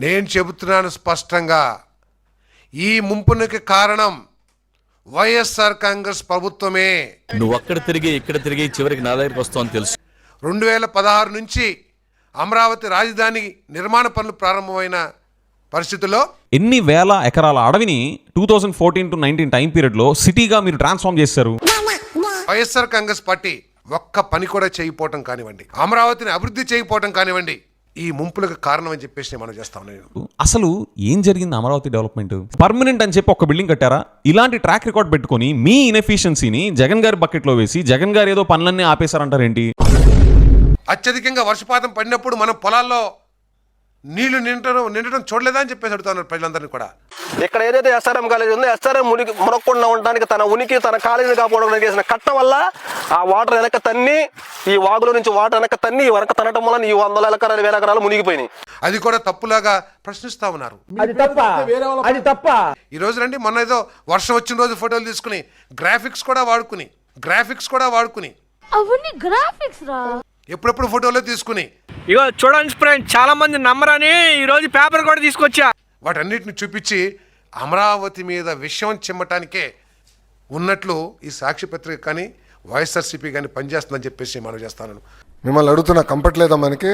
నేను చెబుతున్నాను స్పష్టంగా, ఈ ముంపునికి కారణం వైఎస్ఆర్ కాంగ్రెస్ ప్రభుత్వమే. నువ్వు అక్కడ తిరిగి ఇక్కడ తిరిగి చివరికి నా దగ్గరికి వస్తావని తెలుసు. 2016 నుంచి అమరావతి రాజధాని నిర్మాణ పనులు ప్రారంభమైన పరిస్థితుల్లో ఎన్ని వేల ఎకరాల అడవిని 2014 to 19 టైం పీరియడ్లో సిటీగా మీరు ట్రాన్స్ఫార్మ్ చేశారు. వైఎస్ఆర్ కాంగ్రెస్ పార్టీ ఒక్క పని కూడా చేయకపోవటం కానివ్వండి, అమరావతిని అభివృద్ధి చేయకపోవటం కానివ్వండి, ఈ ముంపులకు కారణం అని చెప్పేసి మనం చేస్తాం. నేను అసలు ఏం జరిగింది అమరావతి డెవలప్మెంట్? పర్మనెంట్ అని చెప్పి ఒక బిల్డింగ్ కట్టారా? ఇలాంటి ట్రాక్ రికార్డ్ పెట్టుకొని మీ ఇన్ఎఫిషియన్సీని జగన్ గారి బకెట్లో వేసి జగన్ గారు ఏదో పనులన్నీ ఆపేశారంటారేంటి? అత్యధికంగా వర్షపాతం పడినప్పుడు మనం పొలాల్లో నీళ్లు నిండటం చూడలేదా అని చెప్పేసి అడుగుతున్నారు ప్రజలందరినీ కూడా. ఇక్కడ ఏదైతే ఎస్ఆర్ఎం కాలేజ్ ఉందో ఎస్ఆర్ఎం మునక్కుండా ఉండడానికి తన ఉనికి తన కాలేజీని కాపాడుకోవడానికి చేసిన కట్ట వల్ల ఆ వాటర్ వెనక తన్ని, ఈ వాగులో నుంచి వాటర్ వెనక తన్ని ఈ వెనక తనటం వల్ల ఈ 100 ఎకరాలు 1000 ఎకరాలు మునిగిపోయినాయి. అది కూడా తప్పులాగా ప్రశ్నిస్తా ఉన్నారు. అది తప్ప. ఈ రోజు రండి, మొన్న ఏదో వర్షం వచ్చిన రోజు ఫోటోలు తీసుకుని గ్రాఫిక్స్ కూడా వాడుకుని అవన్నీ గ్రాఫిక్స్ రా, ఎప్పుడెప్పుడు ఫోటోలో తీసుకుని ఇగో చూడండి ఫ్రెండ్, చాలా మంది నమ్మరని ఈ రోజు పేపర్ కూడా తీసుకొచ్చా. వాటన్నిటిని చూపించి అమరావతి మీద విషయం చిమ్మటానికే ఉన్నట్లు ఈ సాక్షి పత్రిక కానీ వైఎస్ఆర్సీపీ కానీ పనిచేస్తుందని చెప్పేసి మనం చేస్తాను. మిమ్మల్ని అడుగుతున్నా, కంఫర్ట్ లేదా మనకి?